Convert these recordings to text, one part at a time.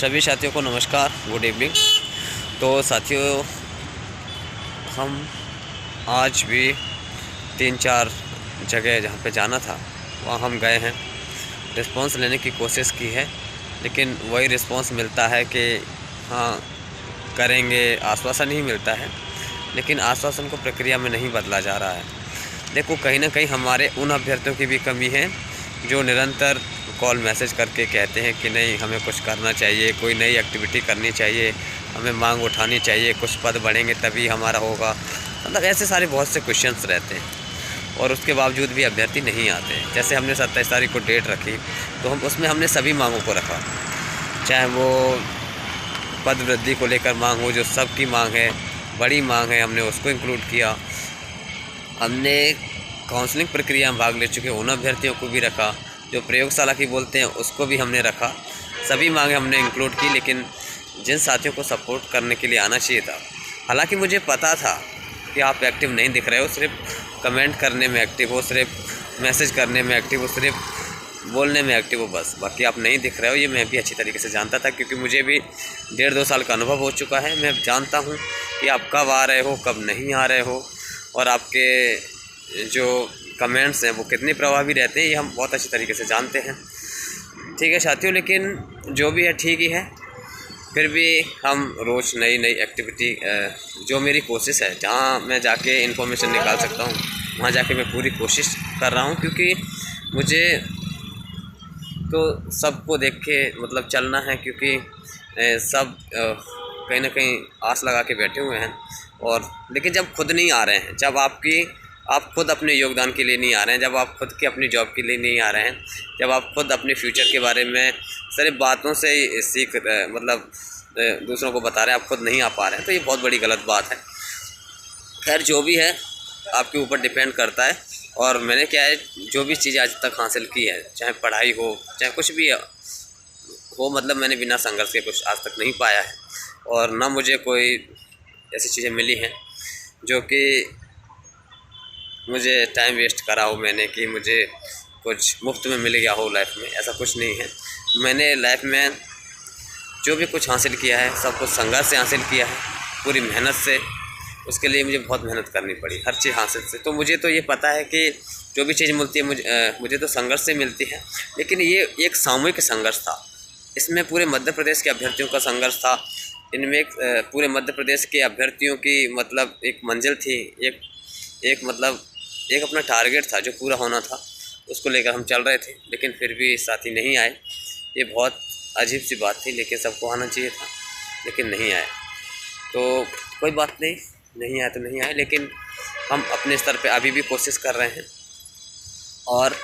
सभी साथियों को नमस्कार, गुड इवनिंग। तो साथियों, हम आज भी 3-4 जगह जहाँ पे जाना था वहाँ हम गए हैं, रिस्पांस लेने की कोशिश की है, लेकिन वही रिस्पांस मिलता है कि हाँ करेंगे, आश्वासन ही मिलता है, लेकिन आश्वासन को प्रक्रिया में नहीं बदला जा रहा है। देखो, कहीं ना कहीं हमारे उन अभ्यर्थियों की भी कमी है जो निरंतर कॉल मैसेज करके कहते हैं कि नहीं, हमें कुछ करना चाहिए, कोई नई एक्टिविटी करनी चाहिए, हमें मांग उठानी चाहिए, कुछ पद बढ़ेंगे तभी हमारा होगा। मतलब ऐसे सारे बहुत से क्वेश्चंस रहते हैं और उसके बावजूद भी अभ्यर्थी नहीं आते हैं। जैसे हमने 27 तारीख को डेट रखी तो उसमें हमने सभी मांगों को रखा, चाहे वो पद वृद्धि को लेकर मांग हो, जो सबकी मांग है, बड़ी मांग है, हमने उसको इंक्लूड किया। हमने काउंसलिंग प्रक्रिया में भाग ले चुके उन अभ्यर्थियों को भी रखा, जो प्रयोगशाला की बोलते हैं उसको भी हमने रखा। सभी मांगें हमने इंक्लूड की, लेकिन जिन साथियों को सपोर्ट करने के लिए आना चाहिए था, हालांकि मुझे पता था कि आप एक्टिव नहीं दिख रहे हो, सिर्फ कमेंट करने में एक्टिव हो, सिर्फ मैसेज करने में एक्टिव हो, सिर्फ बोलने में एक्टिव हो, बस, बाकी आप नहीं दिख रहे हो। ये मैं भी अच्छी तरीके से जानता था, क्योंकि मुझे भी 1.5-2 साल का अनुभव हो चुका है। मैं जानता हूँ कि आप कब आ रहे हो, कब नहीं आ रहे हो, और आपके जो कमेंट्स हैं वो कितने प्रभावी रहते हैं, ये हम बहुत अच्छी तरीके से जानते हैं। ठीक है साथियों, लेकिन जो भी है ठीक ही है। फिर भी हम रोज़ नई नई एक्टिविटी, जो मेरी कोशिश है, जहाँ मैं जाके इन्फॉर्मेशन निकाल सकता हूँ वहाँ जाके मैं पूरी कोशिश कर रहा हूँ, क्योंकि मुझे तो सबको देख के मतलब चलना है, क्योंकि सब कहीं ना कहीं आस लगा के बैठे हुए हैं। और लेकिन जब खुद नहीं आ रहे हैं, जब आप खुद अपने योगदान के लिए नहीं आ रहे हैं, जब आप खुद की अपनी जॉब के लिए नहीं आ रहे हैं, जब आप खुद अपने फ्यूचर के बारे में सिर्फ बातों से ही सीख मतलब दूसरों को बता रहे हैं, आप खुद नहीं आ पा रहे हैं, तो ये बहुत बड़ी गलत बात है। खैर, जो भी है आपके ऊपर डिपेंड करता है। और मैंने क्या है, जो भी चीज़ आज तक हासिल की है, चाहे पढ़ाई हो, चाहे कुछ भी हो, मतलब मैंने बिना संघर्ष के कुछ आज तक नहीं पाया है, और ना मुझे कोई ऐसी चीज़ें मिली हैं जो कि मुझे टाइम वेस्ट करा हो मैंने, कि मुझे कुछ मुफ्त में मिल गया हो लाइफ में। ऐसा कुछ नहीं है। मैंने लाइफ में जो भी कुछ हासिल किया है, सब कुछ संघर्ष से हासिल किया है, पूरी मेहनत से। उसके लिए मुझे बहुत मेहनत करनी पड़ी हर चीज़ हासिल से। तो मुझे तो ये पता है कि जो भी चीज़ मिलती है मुझे तो संघर्ष से मिलती है, लेकिन ये एक सामूहिक संघर्ष था। इसमें पूरे मध्य प्रदेश के अभ्यर्थियों का संघर्ष था। इनमें एक पूरे मध्य प्रदेश के अभ्यर्थियों की मतलब एक मंजिल थी, एक मतलब एक अपना टारगेट था जो पूरा होना था, उसको लेकर हम चल रहे थे। लेकिन फिर भी साथी नहीं आए, ये बहुत अजीब सी बात थी। लेकिन सबको आना चाहिए था, लेकिन नहीं आए। तो कोई बात नहीं, नहीं आए तो नहीं आए, लेकिन हम अपने स्तर पे अभी भी कोशिश कर रहे हैं। और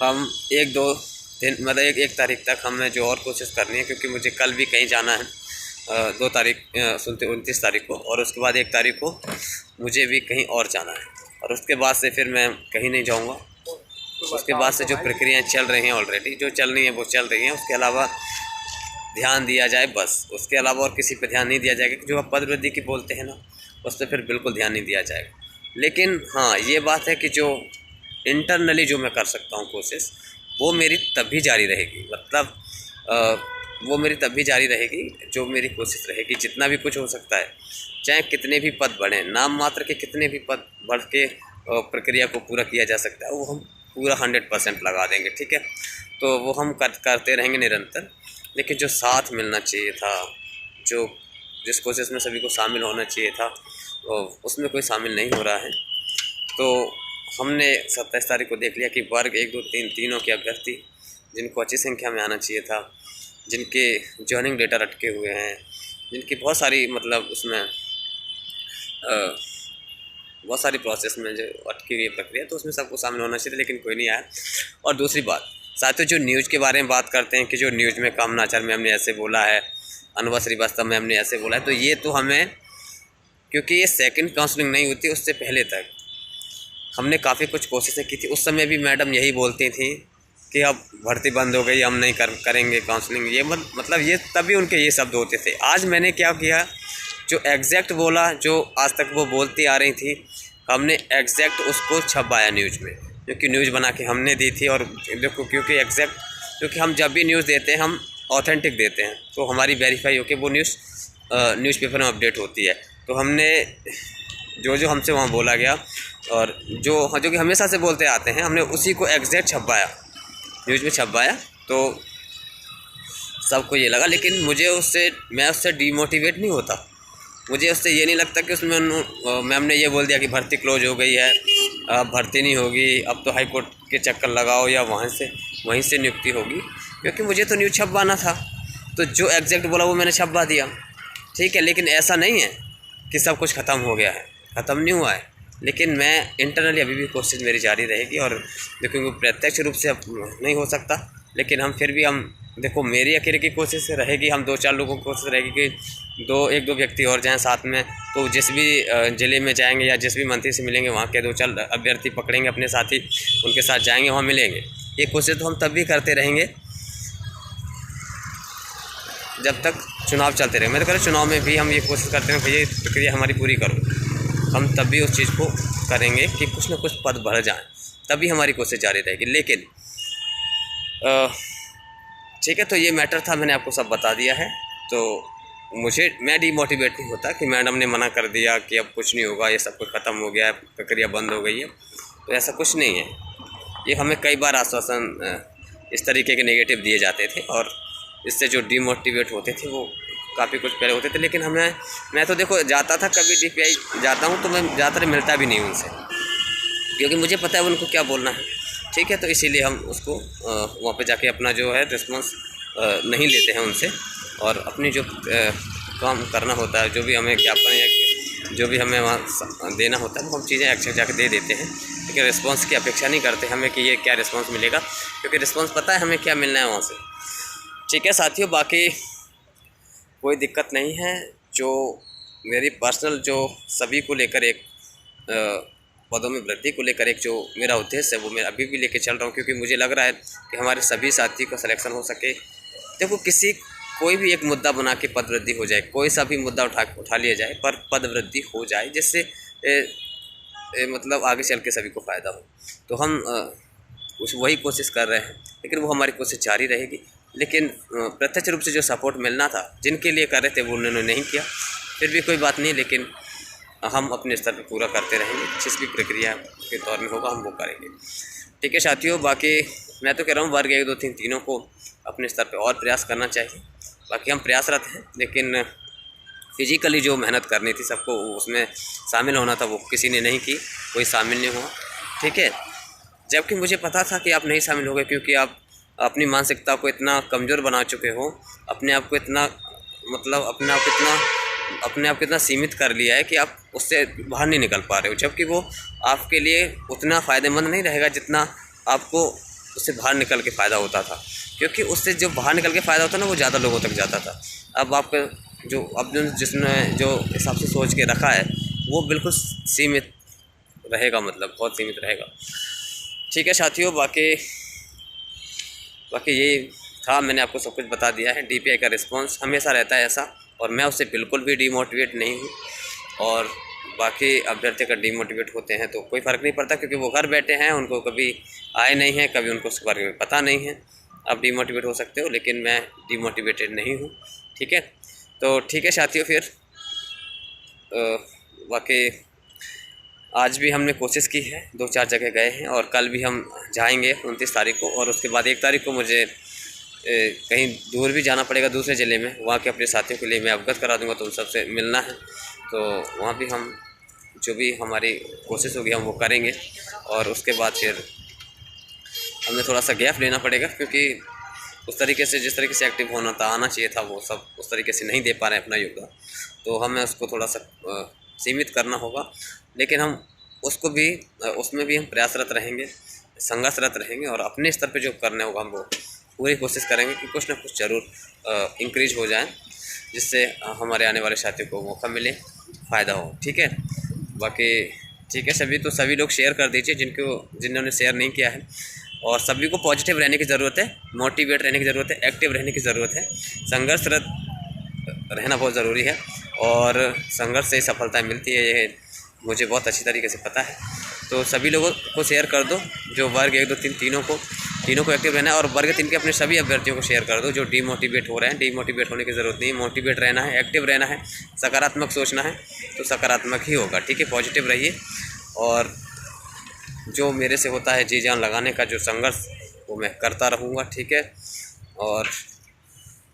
हम 1-2 दिन मतलब एक तारीख तक हमें जो और कोशिश करनी है, क्योंकि मुझे कल भी कहीं जाना है, 2 तारीख 29 तारीख को, और उसके बाद 1 तारीख को मुझे भी कहीं और जाना है, और उसके बाद से फिर मैं कहीं नहीं जाऊंगा। उसके बाद से जो प्रक्रियाएं चल रही हैं, ऑलरेडी जो चल रही हैं वो चल रही हैं, उसके अलावा ध्यान दिया जाए बस। उसके अलावा और किसी पर ध्यान नहीं दिया जाएगा। जो आप पद वृद्धि की बोलते हैं ना, उस पर फिर बिल्कुल ध्यान नहीं दिया जाएगा। लेकिन हाँ, ये बात है कि जो इंटरनली जो मैं कर सकता हूँ कोशिश, वो मेरी तब भी जारी रहेगी। मतलब वो मेरी तब भी जारी रहेगी जो मेरी कोशिश रहेगी। जितना भी कुछ हो सकता है, चाहे कितने भी पद बढ़ें, नाम मात्र के कितने भी पद बढ़ के प्रक्रिया को पूरा किया जा सकता है, वो हम पूरा 100% लगा देंगे। ठीक है, तो वो हम करते रहेंगे निरंतर। लेकिन जो साथ मिलना चाहिए था, जो जिस कोशिश में सभी को शामिल होना चाहिए था, तो उसमें कोई शामिल नहीं हो रहा है। तो हमने 27 तारीख को देख लिया कि वर्ग 1, 2, 3 तीनों के अभ्यर्थी, जिनको अच्छी संख्या में आना चाहिए था, जिनके जॉइनिंग लेटर अटके हुए हैं, जिनकी बहुत सारी मतलब उसमें बहुत सारी प्रोसेस में जो अटकी हुई प्रक्रिया, तो उसमें सबको शामिल होना चाहिए, लेकिन कोई नहीं आया। और दूसरी बात साथियों, जो न्यूज़ के बारे में बात करते हैं कि जो न्यूज़ में कामनाचार मैम ने ऐसे बोला है, अनुभव श्रीवास्तव मैम ने ऐसे बोला है, तो ये तो हमें, क्योंकि ये सेकंड काउंसलिंग नहीं होती, उससे पहले तक हमने काफ़ी कुछ कोशिशें की थी। उस समय भी मैडम यही बोलती थी कि अब भर्ती बंद हो गई, हम नहीं करेंगे काउंसलिंग। ये मतलब ये तभी उनके ये शब्द होते थे। आज मैंने क्या किया, जो एग्जैक्ट बोला, जो आज तक वो बोलती आ रही थी, हमने एग्जैक्ट उसको छपाया न्यूज़ में, क्योंकि न्यूज़ बना के हमने दी थी। और देखो, क्योंकि एग्जैक्ट, क्योंकि हम जब भी न्यूज़ देते हैं, हम ऑथेंटिक देते हैं, तो हमारी वेरीफाई होकर वो न्यूज़पेपर में अपडेट होती है। तो हमने जो हमसे वहाँ बोला गया और जो कि हमेशा से बोलते आते हैं, हमने उसी को एग्जैक्ट छपवाया, न्यूज़ में छपवाया। तो सबको ये लगा, लेकिन मैं उससे डीमोटिवेट नहीं होता। मुझे उससे ये नहीं लगता कि उसमें मैम ने ये बोल दिया कि भर्ती क्लोज हो गई है, अब भर्ती नहीं होगी, अब तो हाई कोर्ट के चक्कर लगाओ या वहीं से नियुक्ति होगी, क्योंकि मुझे तो न्यूज़ छपवाना था। तो जो एग्जैक्ट बोला वो मैंने छपवा दिया, ठीक है। लेकिन ऐसा नहीं है कि सब कुछ ख़त्म हो गया है, ख़त्म नहीं हुआ है। लेकिन मैं इंटरनली अभी भी कोशिश मेरी जारी रहेगी, और देखो प्रत्यक्ष रूप से अब नहीं हो सकता, लेकिन हम फिर भी देखो मेरी अकेले की कोशिश रहेगी, हम 2-4 लोगों की कोशिश रहेगी कि 1-2 व्यक्ति और जाएं साथ में। तो जिस भी ज़िले में जाएंगे या जिस भी मंत्री से मिलेंगे, वहाँ के 2-4 अभ्यर्थी पकड़ेंगे अपने साथी, उनके साथ जाएंगे, वहाँ मिलेंगे। ये कोशिश तो हम तब भी करते रहेंगे जब तक चुनाव चलते रहेंगे। मैं तो कह रहा चुनाव में भी हम ये कोशिश करते हैं, भैया प्रक्रिया हमारी पूरी करो। हम तब भी उस चीज़ को करेंगे कि कुछ ना कुछ पद बढ़ जाएँ, तभी हमारी कोशिश जारी रहेगी। लेकिन ठीक है, तो ये मैटर था, मैंने आपको सब बता दिया है। तो मैं डीमोटिवेट नहीं होता कि मैडम ने मना कर दिया कि अब कुछ नहीं होगा, ये सब कुछ ख़त्म हो गया है, प्रक्रिया बंद हो गई है, तो ऐसा कुछ नहीं है। ये हमें कई बार आश्वासन इस तरीके के नेगेटिव दिए जाते थे, और इससे जो डीमोटिवेट होते थे वो काफ़ी कुछ पहले होते थे। लेकिन मैं तो देखो जाता था, कभी DPI जाता हूँ तो मैं ज़्यादातर मिलता भी नहीं उनसे, क्योंकि मुझे पता है उनको क्या बोलना है, ठीक है। तो इसीलिए हम उसको वहाँ पे जाके अपना जो है रिस्पॉन्स नहीं लेते हैं उनसे, और अपनी जो काम करना होता है, जो भी हमें ज्ञापन या जो भी हमें वहाँ देना होता है, वो हम चीज़ें एक्शन जाके दे देते हैं। लेकिन रिस्पॉन्स की अपेक्षा नहीं करते हमें कि ये क्या रिस्पॉन्स मिलेगा, क्योंकि रिस्पॉन्स पता है हमें क्या मिलना है वहाँ से, ठीक है साथियों। बाकी कोई दिक्कत नहीं है। जो मेरी पर्सनल जो सभी को लेकर एक पदों में वृद्धि को लेकर एक जो मेरा उद्देश्य है, वो मैं अभी भी लेके चल रहा हूँ, क्योंकि मुझे लग रहा है कि हमारे सभी साथी का सिलेक्शन हो सके। देखो कोई भी एक मुद्दा बना के पद वृद्धि हो जाए, कोई सा भी मुद्दा उठा लिया जाए, पर पद वृद्धि हो जाए, जिससे मतलब आगे चल के सभी को फ़ायदा हो। तो हम वही कोशिश कर रहे हैं, लेकिन वो हमारी कोशिश जारी रहेगी। लेकिन प्रत्यक्ष रूप से जो सपोर्ट मिलना था, जिनके लिए कर रहे थे, वो उन्होंने नहीं किया। फिर भी कोई बात नहीं, लेकिन हम अपने स्तर पर पूरा करते रहेंगे। जिस भी प्रक्रिया के तौर में होगा हम वो करेंगे, ठीक है साथियों। बाकी मैं तो कह रहा हूँ वर्ग 1, 2, 3 तीनों को अपने स्तर पे और प्रयास करना चाहिए। बाकी हम प्रयासरत हैं, लेकिन फिजिकली जो मेहनत करनी थी सबको उसमें शामिल होना था, वो किसी ने नहीं की, कोई शामिल नहीं हुआ, ठीक है। जबकि मुझे पता था कि आप नहीं शामिल हो गए, क्योंकि आप अपनी मानसिकता को इतना कमज़ोर बना चुके हो, अपने आप को इतना मतलब अपने आप को इतना सीमित कर लिया है कि आप उससे बाहर नहीं निकल पा रहे हो। जबकि वो आपके लिए उतना फ़ायदेमंद नहीं रहेगा जितना आपको उससे बाहर निकल के फ़ायदा होता था, क्योंकि उससे जो बाहर निकल के फ़ायदा होता ना, वो ज़्यादा लोगों तक जाता था। अब आपका जिसने जो हिसाब से सोच के रखा है, वो बिल्कुल सीमित रहेगा, मतलब बहुत सीमित रहेगा, ठीक है साथियों। बाकी ये था, मैंने आपको सब कुछ बता दिया है। DPI का रिस्पांस हमेशा रहता है ऐसा, और मैं उससे बिल्कुल भी डीमोटिवेट नहीं हूँ। और बाकी अभ्यर्थी अगर डीमोटिवेट होते हैं तो कोई फ़र्क नहीं पड़ता, क्योंकि वो घर बैठे हैं, उनको कभी आए नहीं है, कभी उनको उसके बारे में पता नहीं है। आप डीमोटिवेट हो सकते हो, लेकिन मैं डीमोटिवेटेड नहीं हूँ, ठीक है। तो ठीक है साथियों, फिर बाकी आज भी हमने कोशिश की है, 2-4 जगह गए हैं, और कल भी हम जाएंगे 29 तारीख को, और उसके बाद 1 तारीख को मुझे कहीं दूर भी जाना पड़ेगा, दूसरे ज़िले में। वहाँ के अपने साथियों के लिए मैं अवगत करा दूँगा, तो उन सबसे मिलना है। तो वहाँ भी हम जो भी हमारी कोशिश होगी हम वो करेंगे, और उसके बाद फिर हमें थोड़ा सा गैप लेना पड़ेगा, क्योंकि उस तरीके से जिस तरीके से एक्टिव आना चाहिए था, वो सब उस तरीके से नहीं दे पा रहे हैं अपना योगदान। तो हमें उसको थोड़ा सा सीमित करना होगा, लेकिन हम उसमें भी हम प्रयासरत रहेंगे, संघर्षरत रहेंगे, और अपने स्तर पे जो करना होगा हम वो पूरी कोशिश करेंगे कि कुछ ना कुछ ज़रूर इंक्रीज हो जाए, जिससे हमारे आने वाले साथियों को मौका मिले, फ़ायदा हो, ठीक है। बाकी ठीक है सभी लोग शेयर कर दीजिए जिन्होंने शेयर नहीं किया है, और सभी को पॉजिटिव रहने की ज़रूरत है, मोटिवेट रहने की ज़रूरत है, एक्टिव रहने की ज़रूरत है, संघर्षरत रहना बहुत ज़रूरी है, और संघर्ष से ही सफलता मिलती है, ये मुझे बहुत अच्छी तरीके से पता है। तो सभी लोगों को शेयर कर दो, जो वर्ग 1, 2, 3 तीनों को, तीनों को एक्टिव रहना है। और वर्ग 3 के अपने सभी अभ्यर्थियों को शेयर कर दो जो डीमोटिवेट हो रहे हैं। डीमोटिवेट होने की ज़रूरत नहीं है, मोटिवेट रहना है, एक्टिव रहना है, सकारात्मक सोचना है, तो सकारात्मक ही होगा। ठीक है, पॉजिटिव रहिए। और जो मेरे से होता है जी जान लगाने का जो संघर्ष, वो मैं करता रहूँगा। ठीक है, और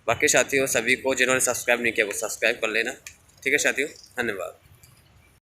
बाकी साथियों सभी को जिन्होंने सब्सक्राइब नहीं किया वो सब्सक्राइब कर लेना। ठीक है साथियों, धन्यवाद।